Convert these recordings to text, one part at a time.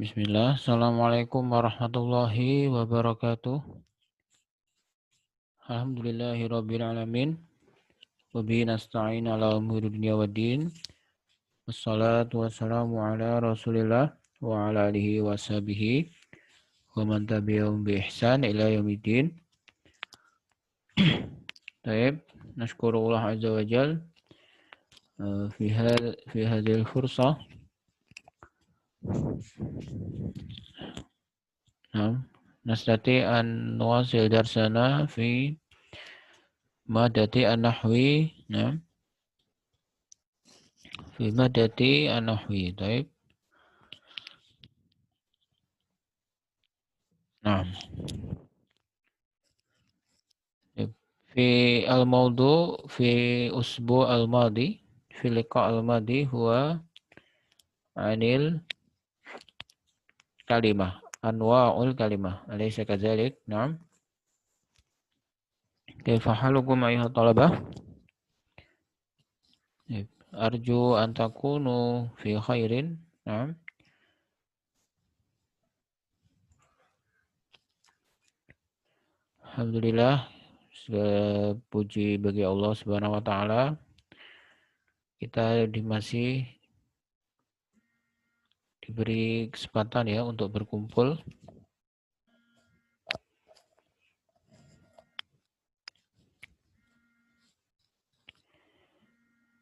Bismillah. Assalamualaikum warahmatullahi wabarakatuh. Alhamdulillahirabbil alamin. Wa bihi nasta'in ala umuri dunya waddin. Wassalatu wassalamu ala Rasulillah wa ala alihi wa sahbihi wa man tabi'ahum bi ihsan ila yaumiddin. Taib, nashkurullah azza wa jal fi hadhil fursah. Nastati an nuwasil darsana fi madati an-nahwi. Fi madati an-nahwi. Taib. Nah, fi al-mawdu fi usbu al-madi fi liqa al-madi huwa anil kalimah anwa'ul kalimah alaysa kadzalik. Naam, kaifa halukum ayuha talabah? Arju an takunu fi khairin. Naam, alhamdulillah, segala puji bagi Allah Subhanahu wa taala. Kita masih diberi kesempatan ya untuk berkumpul.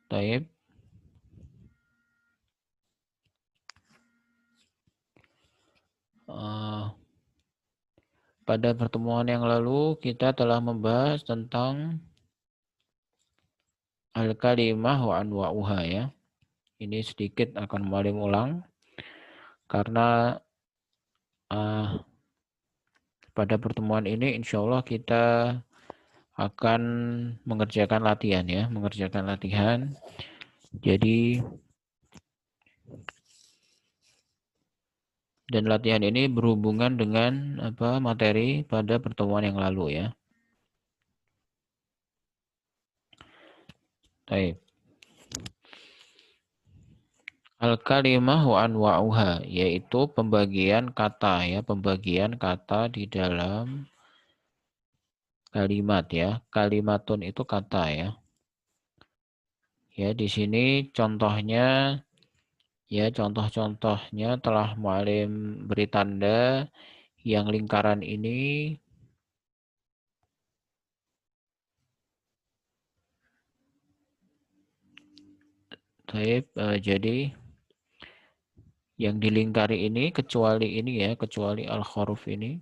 Taib. Pada pertemuan yang lalu kita telah membahas tentang al-kalimah wa anwa'uha ya. Ini sedikit akan kembali ulang karena pada pertemuan ini insya Allah kita akan mengerjakan latihan ya, mengerjakan latihan. Jadi dan latihan ini berhubungan dengan materi pada pertemuan yang lalu ya. Baik. Al-kalimah wa anwa'uha, yaitu pembagian kata ya, pembagian kata di dalam kalimat ya. Kalimatun itu kata ya. Ya, di sini contohnya ya, contoh-contohnya telah mu'alim beri tanda yang lingkaran ini jadi yang dilingkari ini kecuali ini ya, kecuali al-huruf ini.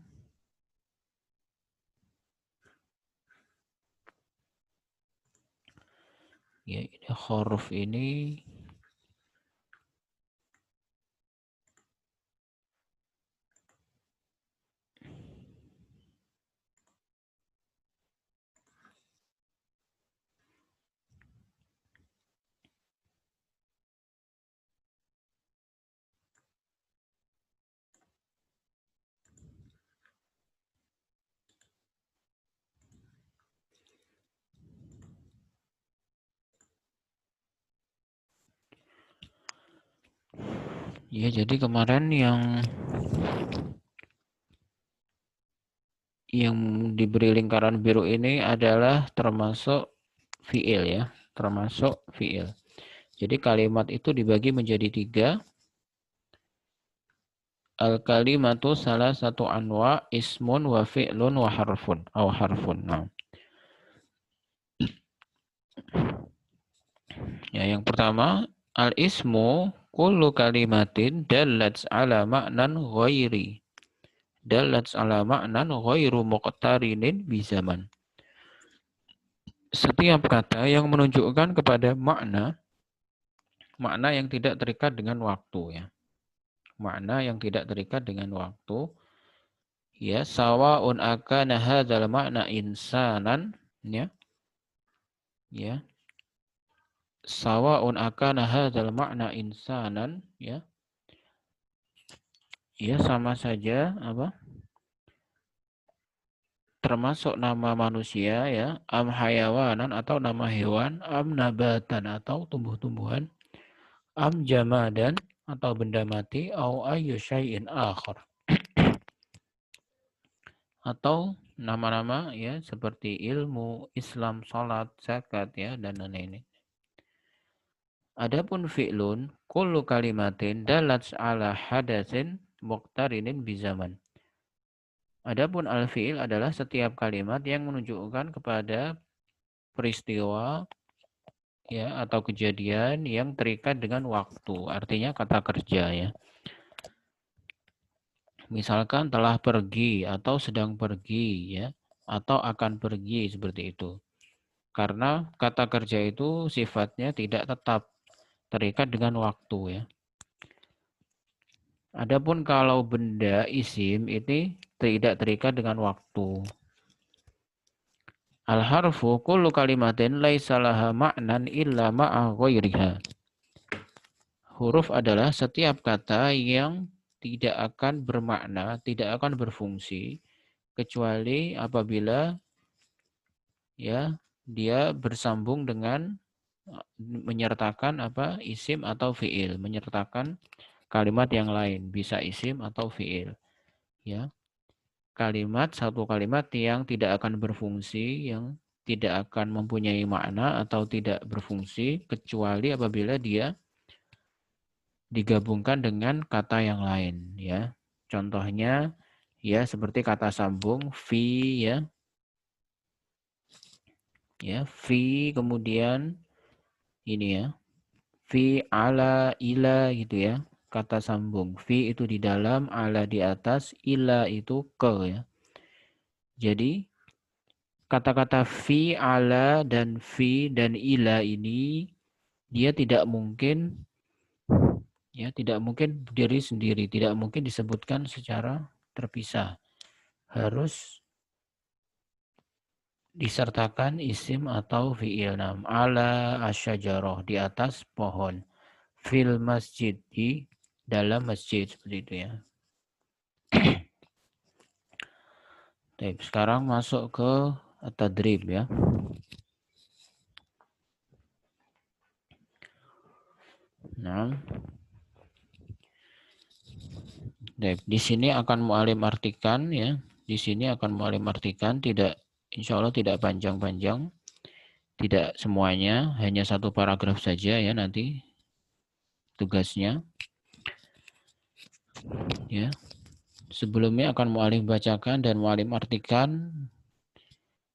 Ya, ini huruf ini ya, jadi kemarin yang diberi lingkaran biru ini adalah termasuk fiil ya, termasuk fiil. Jadi kalimat itu dibagi menjadi 3. Al-kalimatu salah satu anwa ismun wa fi'lun wa harfun aw harfun. Nah. Ya, yang pertama al-ismu kullu kalimatin dallat ala ma'nan ghairi. Dallat ala ma'nan ghairu muqtarinin bi zaman. Setiap kata yang menunjukkan kepada makna yang tidak terikat dengan waktu ya. Makna yang tidak terikat dengan waktu. Ya, sawa'un akana hadzal makna insanan ya. Ya. Sawa'un akana hadzal makna insanan ya. Ya, sama saja termasuk nama manusia ya, am hayawanan atau nama hewan, am nabatan atau tumbuh-tumbuhan, am jamadan atau benda mati, au ayyu syai'in akhar, atau nama-nama ya seperti ilmu, Islam, salat, zakat ya dan lain-lain. Adapun fi'lun kullu kalimatin dalat ala hadatsin muqtarinin bizaman. Adapun al-fi'il adalah setiap kalimat yang menunjukkan kepada peristiwa ya atau kejadian yang terikat dengan waktu. Artinya kata kerja ya. Misalkan telah pergi atau sedang pergi ya atau akan pergi seperti itu. Karena kata kerja itu sifatnya tidak tetap terikat dengan waktu ya. Adapun kalau benda isim ini tidak terikat dengan waktu. Al-harfu kullu kalimatin laisa laha ma'nan illa ma'a ghairiha. Huruf adalah setiap kata yang tidak akan bermakna, tidak akan berfungsi kecuali apabila ya dia bersambung dengan menyertakan apa isim atau fiil, menyertakan kalimat yang lain, bisa isim atau fiil. Ya. Satu kalimat yang tidak akan berfungsi, yang tidak akan mempunyai makna atau tidak berfungsi kecuali apabila dia digabungkan dengan kata yang lain ya. Contohnya ya seperti kata sambung fi ya. Ya, fi kemudian ini ya. Fi ala ila gitu ya. Kata sambung. Fi itu di dalam, ala di atas, ila itu ke ya. Jadi kata-kata fi, ala, dan fi, dan ila ini dia tidak mungkin ya tidak mungkin berdiri sendiri, tidak mungkin disebutkan secara terpisah. Harus disertakan isim atau fi'il. Nam ala asyajarah di atas pohon. Fil masjid di dalam masjid seperti itu ya. Baik, sekarang masuk ke tadrib ya. Nah, baik, di sini akan mu'alim artikan ya. Di sini akan mu'alim artikan tidak, insya Allah tidak panjang-panjang. Tidak semuanya, hanya satu paragraf saja ya nanti tugasnya. Ya. Sebelumnya akan mu'alim bacakan dan mu'alim artikan.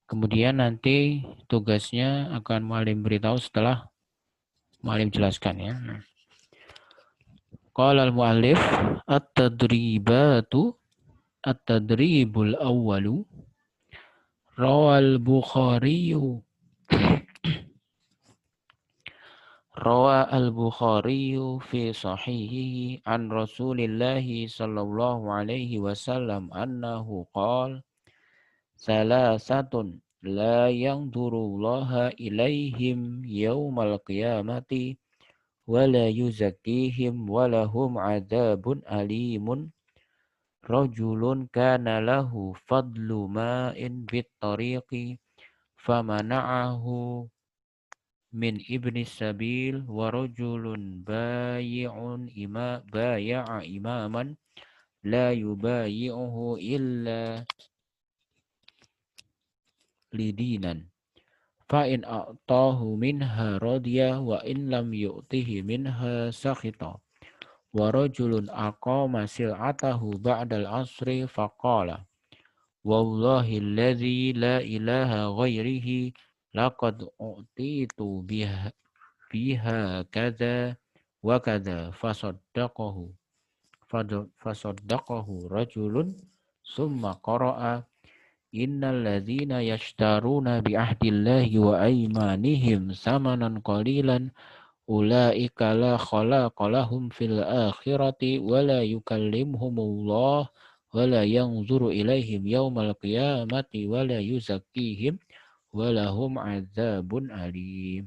Kemudian nanti tugasnya akan mu'alim beritahu setelah mu'alim jelaskan ya. Qala al-mu'allif at-tadribul awwalu rawal Bukhariyu Rawa al-Bukhari fi sahihihi an Rasulillah sallallahu alaihi wasallam annahu qala salasatun la yanzurullaha ilaihim yaumal qiyamati wa la yuzakkihim wa lahum adzabun alimun rajulun kana lahu fadlu ma'in bit tariqi famana'ahu min ibni sabil wa rajulun baya'a imaman la yubayi'uhu illa lidinan fa in a'tahu minha radiya wa in lam yu'tihi minha sakhita wa rajulun aqama sil'atahu ba'dal asri faqala wallahi alladhi la ilaha ghairihi laqad u'titu biha kada wa kada fasaddaqahu rajulun summa qara'a innal ladzina yashtaruna bi ahdillahi wa aymanihim samanan qalilan ulaika la khalaqa lahum fil akhirati wa la yukallimuhumullah wa la yanzuru ilaihim yaumal qiyamati wa la yuzakkihim wa lahum adzabun alim.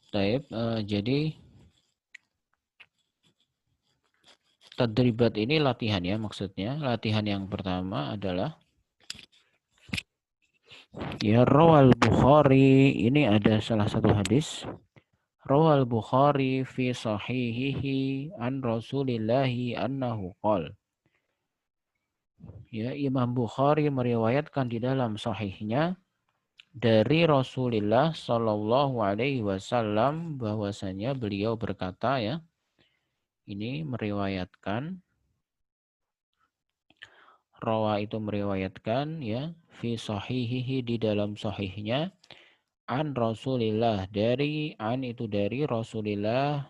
Taib, jadi tadribat ini latihan ya maksudnya. Latihan yang pertama adalah ya rawal Bukhari, ini ada salah satu hadis. Rawal Bukhari fi sahihihi an Rasulillahi annahu qol. Ya, Imam Bukhari meriwayatkan di dalam sahihnya dari Rasulullah Shallallahu Alaihi Wasallam bahwasanya beliau berkata ya, ini meriwayatkan, rawa itu meriwayatkan ya, fi sahihihi di dalam sahihnya, an Rasulillah dari an itu dari Rasulillah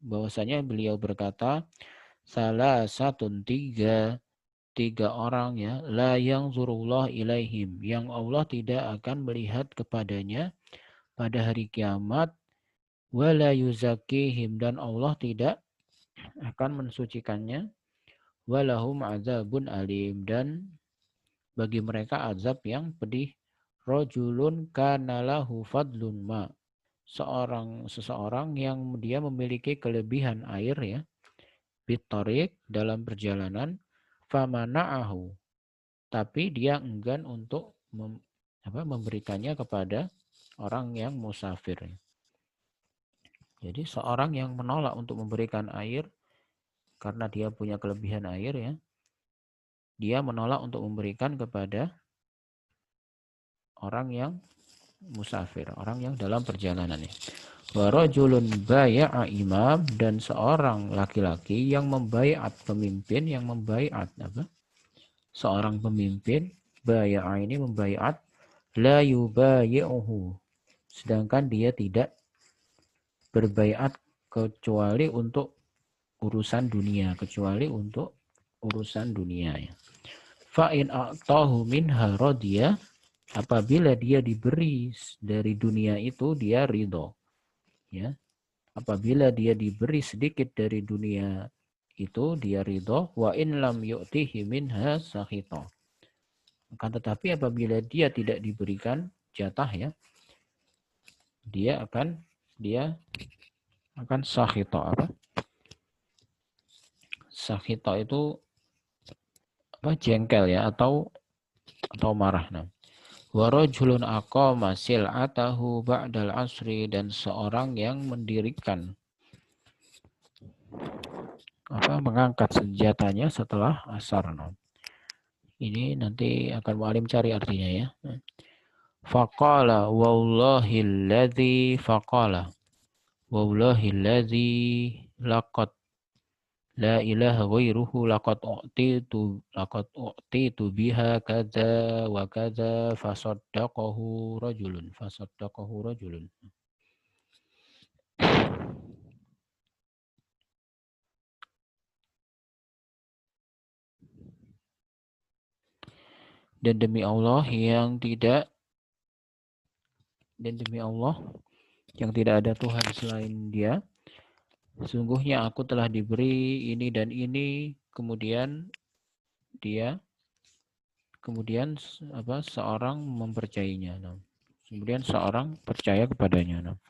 bahwasanya beliau berkata, salah satu tiga orang ya, la yang zurullah ilaihim, yang Allah tidak akan melihat kepadanya pada hari kiamat, wala yuzakihim, dan Allah tidak akan mensucikannya, walahum azabun alim, dan bagi mereka azab yang pedih. Rajulun kanalahu fadlun ma, seseorang yang dia memiliki kelebihan air ya, bitarik dalam perjalanan, famana'ahu, tapi dia enggan untuk memberikannya kepada orang yang musafir. Jadi seorang yang menolak untuk memberikan air karena dia punya kelebihan air ya, dia menolak untuk memberikan kepada orang yang musafir, orang yang dalam perjalanan ya. Wa rajulun bai'a imam, dan seorang laki-laki yang membaiat pemimpin, yang membaiat apa? Seorang pemimpin, bai'a ini membaiat, la yubayi'uhu, sedangkan dia tidak berbaiat kecuali untuk urusan dunia, kecuali untuk urusan dunia ya. Fa in a'tahu minha radiya, apabila dia diberi dari dunia itu dia ridho ya. Apabila dia diberi sedikit dari dunia itu dia ridho, wa in lam yu'tihi minha sakhita. Akan tetapi apabila dia tidak diberikan jatah ya, dia akan sakhita. Apa? Sakhita itu apa? Jengkel ya, atau marah. Nah, wa rajulun aqama sil'atahu ba'dal asri, dan seorang yang mendirikan mengangkat senjatanya setelah asar. Nah, ini nanti akan mu'alim cari artinya ya. Faqala wallahi alladhi laqad la ilaha ghairuhu laqad u'titu biha kadza wa kadza fasaddaqahu rajulun. Dan demi Allah yang tidak ada Tuhan selain Dia, sesungguhnya aku telah diberi ini dan ini, kemudian seorang mempercayainya. Nah, kemudian seorang percaya kepadanya. Nah.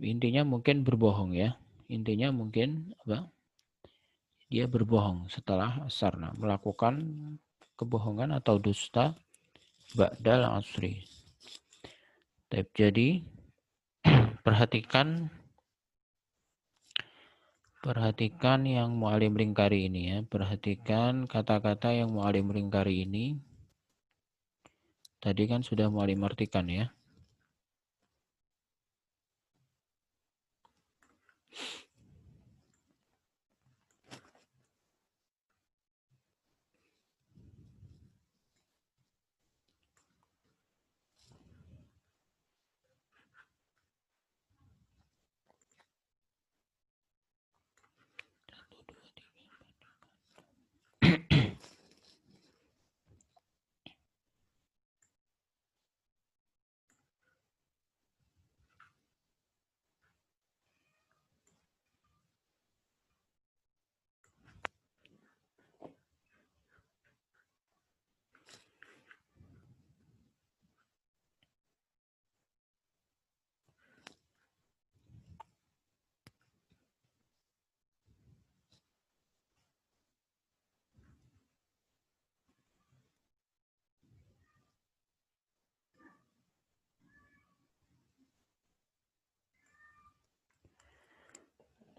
Intinya mungkin berbohong ya. Intinya mungkin dia berbohong setelah asar. Nah, melakukan kebohongan atau dusta ba'dal asri. Jadi perhatikan yang mu'alim ringkari ini ya. Perhatikan kata-kata yang mu'alim ringkari ini. Tadi kan sudah mu'alim artikan ya.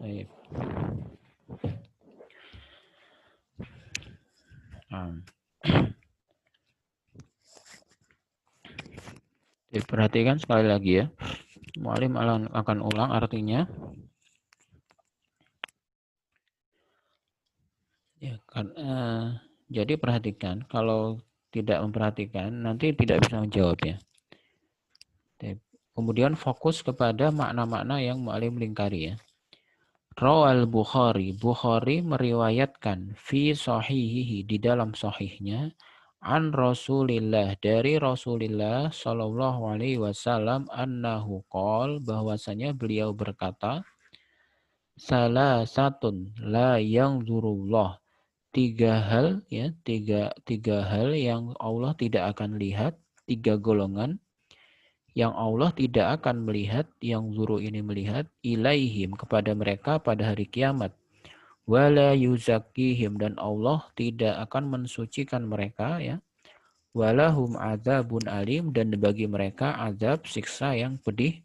Baik. Diperhatikan sekali lagi ya. Mu'alim akan ulang artinya. Ya, kan, jadi perhatikan, kalau tidak memperhatikan nanti tidak bisa menjawab ya. Kemudian fokus kepada makna-makna yang mu'alim lingkari ya. Rawal Bukhari, Bukhari meriwayatkan fi sahihihi di dalam sahihnya an Rasulillah dari Rasulillah sallallahu alaihi wasallam annahu qol bahwasanya beliau berkata salah satun la yanzurullah tiga hal ya tiga hal yang Allah tidak akan lihat, tiga golongan yang Allah tidak akan melihat, yang zuru ini melihat, ilaihim kepada mereka pada hari kiamat. Wala yuzakihim dan Allah tidak akan mensucikan mereka ya. Walahum adzabun alim dan bagi mereka azab siksa yang pedih.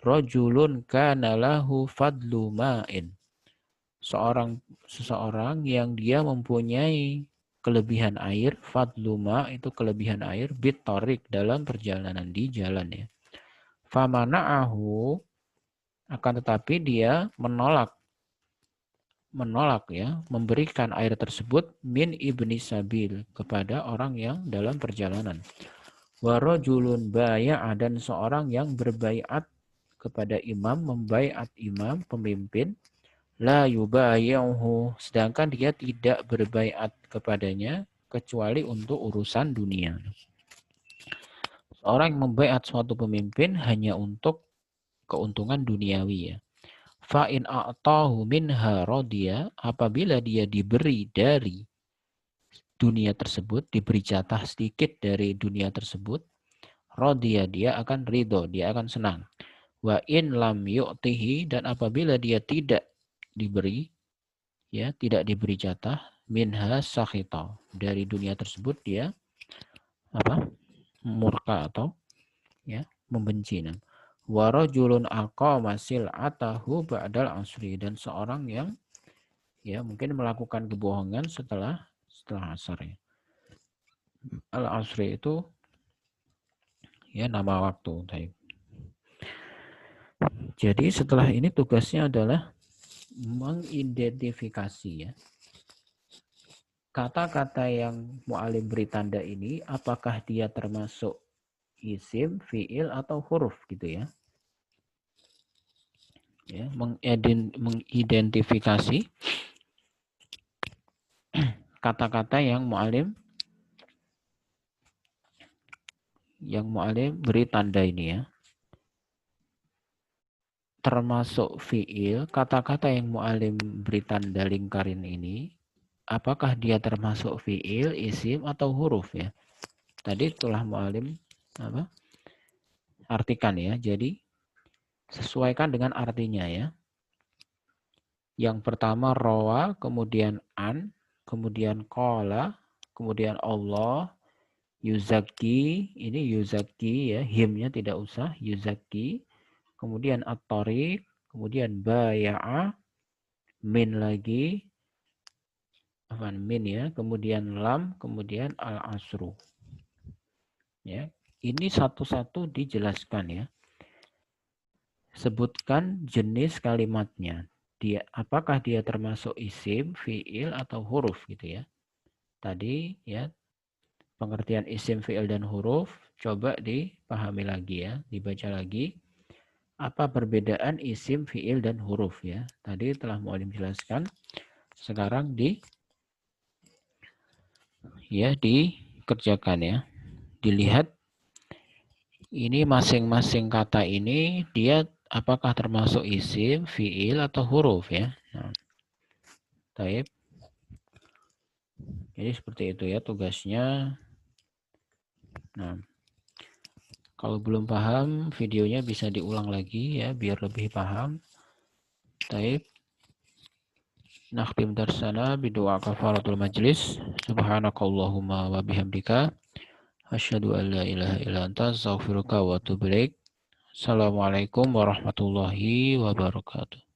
Rajulun kana lahu fadlu ma'in. Seseorang yang dia mempunyai kelebihan air, fadluma itu kelebihan air, bitorik dalam perjalanan di jalan ya. Famana'ahu akan tetapi dia menolak ya, memberikan air tersebut min ibni sabil kepada orang yang dalam perjalanan. Warajulun baya'a dan seorang yang berbaiat kepada imam, membaiat imam, pemimpin, la yubayi'uhu sedangkan dia tidak berbaiat kepadanya kecuali untuk urusan dunia. Seorang yang membaiat suatu pemimpin hanya untuk keuntungan duniawi ya. Fa in a'tahu minha radiya apabila dia diberi dari dunia tersebut, diberi jatah sedikit dari dunia tersebut, radiya dia akan ridho, dia akan senang. Wa in lam yu'tihi dan apabila dia tidak diberi ya, tidak diberi jatah minha sakhita dari dunia tersebut dia murka atau ya membenci. Wa rajulun aqama sil'atahu ba'dal asri dan seorang yang ya mungkin melakukan kebohongan setelah asar ya. Al-asri itu ya nama waktu. Jadi setelah ini tugasnya adalah mengidentifikasi ya kata-kata yang mu'alim beri tanda ini apakah dia termasuk isim, fiil atau huruf gitu ya. Ya, mengidentifikasi kata-kata yang mu'alim beri tanda ini ya. Termasuk fiil, kata-kata yang mu'alim beri tanda lingkarin ini, apakah dia termasuk fiil, isim, atau huruf ya. Tadi telah mu'alim artikan ya, jadi sesuaikan dengan artinya ya. Yang pertama rawa, kemudian an, kemudian qala, kemudian Allah, yuzaki, ini yuzaki ya, himnya tidak usah, yuzaki. Kemudian at-tariq, kemudian baya'a, min lagi, min ya, kemudian lam, kemudian al-asru. Ya, ini satu-satu dijelaskan ya. Sebutkan jenis kalimatnya. Apakah dia termasuk isim, fiil, atau huruf gitu ya. Tadi ya, pengertian isim, fiil, dan huruf, coba dipahami lagi ya, dibaca lagi. Apa perbedaan isim, fiil, dan huruf ya. Tadi telah mu'alim jelaskan. Sekarang dikerjakan ya. Dilihat ini masing-masing kata ini dia apakah termasuk isim, fiil, atau huruf ya. Nah, taib. Jadi seperti itu ya tugasnya. Nah, kalau belum paham, videonya bisa diulang lagi ya, biar lebih paham. Taib. Nakhtim darsana bidu'a kafaratul majlis. Subhanakallahumma wa bihamdika. Asyhadu an la ilaha illa anta astaghfiruka wa atubu ilaik. Assalamualaikum warahmatullahi wabarakatuh.